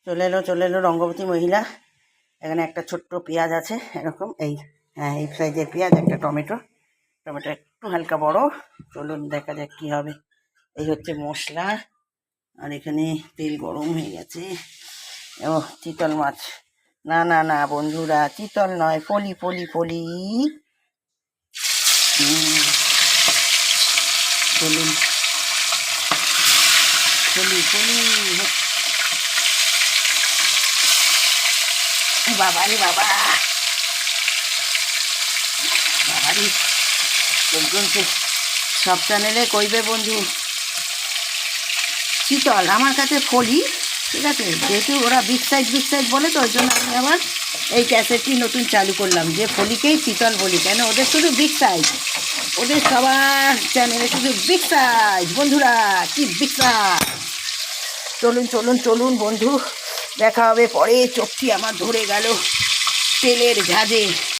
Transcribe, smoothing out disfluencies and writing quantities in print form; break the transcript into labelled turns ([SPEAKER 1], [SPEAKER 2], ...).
[SPEAKER 1] চলে এলো রঙ্গবতী মহিলা। এখানে একটা ছোট্ট পেঁয়াজ আছে, এরকম এই এই সাইজের পেঁয়াজ, একটা টমেটো একটু হালকা বড়। চলুন দেখা যাক কী হবে। এই হচ্ছে মশলা, আর এখানে তেল গরম হয়ে গেছে। ও চিতল মাছ, না না না বন্ধুরা, চিতল নয়, ফলি ফলি ফলি। চলুন, ফলি ফলি। বাবারে বাবা, বাবারি লোকজনকে সব চ্যানেলে কইবে বন্ধু চিতল, আমার কাছে ফলি। ঠিক আছে, যেহেতু ওরা বিগ সাইজ বলে, তো ওই জন্য আমি আবার এই ক্যাসেটটি নতুন চালু করলাম যে ফলিকেই চিতল বলি। কেন, ওদের শুধু বিগ সাইজ, ওদের সবার চ্যানেলে শুধু বিগ সাইজ। বন্ধুরা কি বিগ সাইজ। চলুন চলুন চলুন বন্ধু, দেখা হবে পরে। চোখটি আমার ধরে গেল তেলের ঝাঁজে।